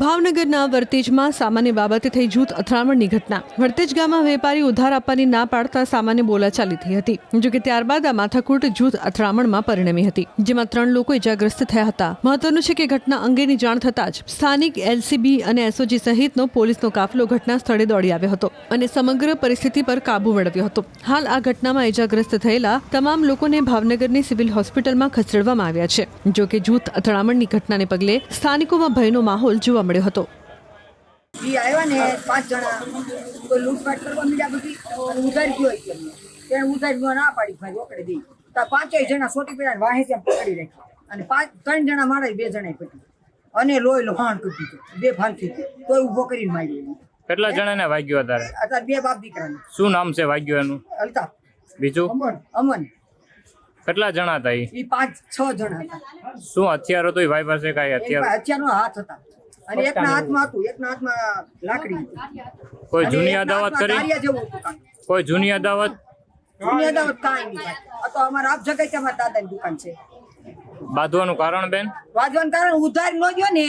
ભાવનગરના વર્તેજમાં સામાન્ય બાબતે થઈ જૂથ અથડામણની ઘટના. વર્તેજ ગામમાં વેપારી ઉધાર આપવાની ના પાડતા સામાન્ય બોલાચાલી થઈ હતી. જોકે ત્યારબાદ આ માથાકૂટ જૂથ અથડામણમાં પરિણમી હતી, જેમાં 3 લોકો ઇજાગ્રસ્ત થયા હતા. મહત્વનું છે કે ઘટના અંગેની જાણ થતાં જ સ્થાનિક એલસીબી અને એસઓજી સહિતનો પોલીસનો કાફલો ઘટના સ્થળે દોડી આવ્યો હતો અને સમગ્ર પરિસ્થિતિ પર કાબુ મેળવ્યો હતો. હાલ આ ઘટનામાં ઇજાગ્રસ્ત થયેલા તમામ લોકોને ભાવનગરની સિવિલ હોસ્પિટલમાં ખસેડવામાં આવ્યા છે. જોકે જૂથ અથડામણની ઘટનાને પગલે સ્થાનિકોમાં ભયનો માહોલ જોવા મળ્યો હતો. આવ્યા ને 5 જણા કોઈ લૂંટફાટ કરવા મીડા બધી ઉધાર ગયો તેને ઉધાર ગયો ના પાડી ભાઈ રોકડી દઈ તો 5 જણા સોટી પેડા વાહે ત્યાં પકડી રાખ્યા અને 3 જણા મારા 2 જણા પકડી અને લોહી લોહાણ કરી દીધું 2 ફાંસી તોય ઊભો કરીને માર્યો. કેટલા જણાને વાગ્યો અત્યારે 2 બાપ દીકરાને. શું નામ છે વાગ્યો એનું? અલ્તાફ. બીજું? અમન. કેટલા જણા હતા એ 5-6 જણા હતા. શું હથિયાર હતું ભાઈ પાસે? કઈ હથિયાર? હથિયારનો હાથ હતા અને એકના હાથમાં હતું, એકના હાથમાં લાકડી હતી. કોઈ જૂની અદાવત કરી? કોઈ જૂની અદાવત? જૂની અદાવત કાંઈ નહીં થાય. આ તો અમારા આપ જગ્યાએ અમારા દાદાની દુકાન છે. બાંધવાનું કારણ બેન? બાંધવાનું કારણ ઉધાર ન ગયો ને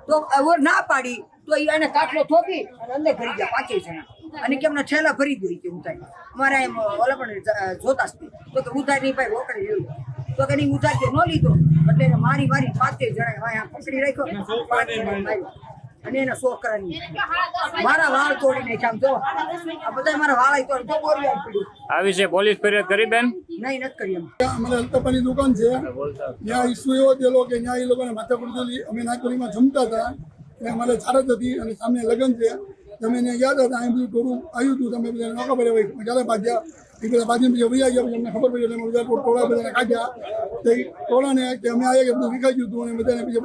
તો ઓર ના પાડી તો એને કાટલો થોપી અને અંદર ભરી ગયા 5 જણા અને કેમના ઠેલા ભરી દો કે ઉધાર. અમારા એમ ઓલા પણ જોતા તો કે ઉધાર નહીં ભાઈ રોકડી લેવું તો કે નહીં ઉધાર ન લીધો એટલે મારી 5 જણા પકડી રાખ્યો 5 જણા માર્યો અને એના છોકરાની મારા વાળ તોડી નાખ્યા. આમ જો આ બધા મારા વાળ તોડી તો બોરી આવી પડ્યું. આ વિશે પોલીસ ફરિયાદ કરી બેન? નહીં નથી કરી. અમારે અલ્તાફની દુકાન છે, ત્યાં ઇસ્યુ એવો થયેલો કે ત્યાં એ લોકોને માથાકૂટ થયેલી. અમે નાગપુરીમાં જમતા હતા, ત્યાં અમારે ચારત હતી અને સામે લગ્ન છે. તમે એને યાદ હતા અહીં બધું ટોળું આવ્યું હતું, તમે બધા નોકા પડ્યા હોય ક્યારે ભાગ્યા એ બધા ભાજીને પછી વૈયા ગયા. પછી અમને ખબર પડી એટલે બધા ટોળા બધાને કાઢ્યા. તો એ ટોળાને કે અમે આવ્યા કે બધું વિખાઈ ગયું હતું અને બધાને પછી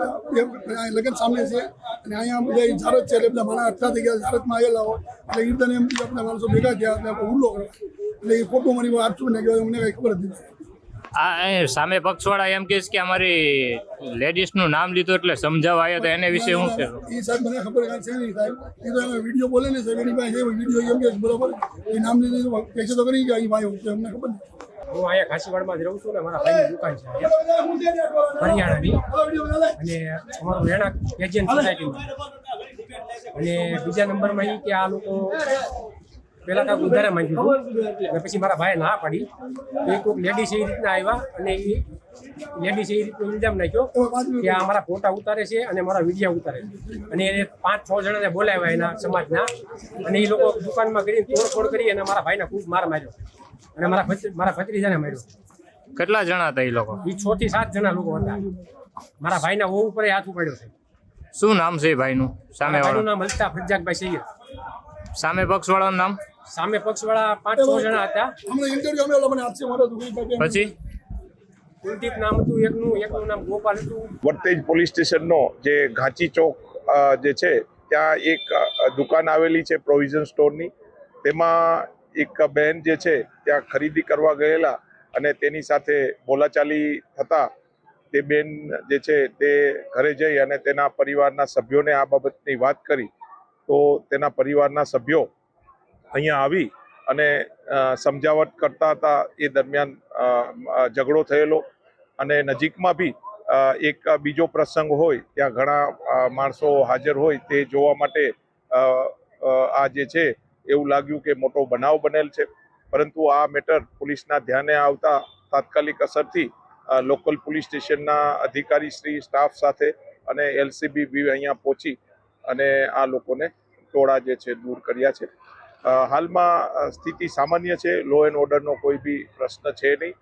લગ્ન સામે છે અને અહીંયા બધા ઝારત છે એટલે બધા મારા અઠ્ઠા થઈ ગયા ઝારતમાં આવેલા હોય એટલે એ બધાને એમ આપણા માણસો ભેગા થયા એટલે હુમલો કર્યો. એટલે એ ફોટો મારી 800 ને કહેવાય અમને કંઈ ખબર જ નથી. આ સામે પક્ષવાળા એમ કહે છે કે અમારી લેડીઝનું નામ લીધું એટલે સમજાવવા આવ્યા તો એને વિશે શું કહેશો? એ સાહેબ મને ખબર છે નહીં સાહેબ, એ તો એનો વિડીયો બોલે ને સાહેબ એની પાસે વિડીયો એમ કે બરોબર એ નામ લીધું કહેશે તો કરી ગયા એ ભાઈ અમને ખબર નહીં. હું અહીંયા ઘાસીવાડમાં જ રહું છું ને મારા ભાઈની દુકાન છે હરિયાણાની અને અમારું રહેણાંક એજન્ટ સોસાયટીમાં. અને બીજા નંબરમાં એ કે આ લોકો પહેલાં કાંઈક ઉધારે માંગ્યું હતું અને પછી મારા ભાઈએ ના પાડી એ કોઈક લેડીઝ એ રીતના આવ્યા અને એ લેડીઝ એ રીતનો ઇલ્ઝામ નાખ્યો કે આ મારા ફોટા ઉતારે છે અને મારા વિડીયો ઉતારે છે અને એને 5-6 જણાને બોલાવ્યા એના સમાજના અને એ લોકો દુકાનમાં કરીને તોડફોડ કરી અને મારા ભાઈને ખૂબ માર માર્યો અને મારા ભત્રીજાને માર્યો. કેટલા જણા હતા એ લોકો? એ 6 થી 7 જણા લોકો હતા. મારા ભાઈના ઓવ ઉપર હાથ ઉપાડ્યો છે. શું નામ છે ભાઈનું? સામે ભાઈનું નામ અલ્તાફ રજાકભાઈ સૈયદ. સામે પક્ષવાળાનું નામ? સામે પક્ષવાળા 5-6 જણા હતા. અમને ઇન્ટરવ્યુ અમે મને આપશે મારા દુકાન પછી કુલદીપ નામ હતું એકનું નામ ગોપાલ હતું. વર્તેજ પોલીસ સ્ટેશનનો જે ઘાંચી ચોક જે છે ત્યાં એક દુકાન આવેલી છે પ્રોવિઝન સ્ટોરની. તેમાં એક બહેન જે છે ત્યાં ખરીદી કરવા ગયેલા અને તેની સાથે બોલાચાલી થતા તે બેન જે છે તે ઘરે જઈ અને તેના પરિવારના સભ્યોને આ બાબતની વાત કરી તો તેના પરિવારના સભ્યો અહીંયા આવી અને સમજાવટ કરતા હતા. એ દરમિયાન ઝઘડો થયેલો અને નજીકમાં બી એક બીજો પ્રસંગ હોય ત્યાં ઘણા માણસો હાજર હોય તે જોવા માટે આ જે છે એવું લાગ્યું કે મોટો બનાવ બનેલ છે. પરંતુ આ મેટર પોલીસના ધ્યાને આવતા તાત્કાલિક અસરથી લોકલ પોલીસ સ્ટેશનના અધિકારી શ્રી સ્ટાફ સાથે અને એલસીબી બી અહીંયા પહોંચી અને આ લોકોને ટોળા જે છે દૂર કર્યા છે. હાલમાં સ્થિતિ સામાન્ય છે, લો એન્ડ ઓર્ડરનો કોઈ બી પ્રશ્ન છે નહીં.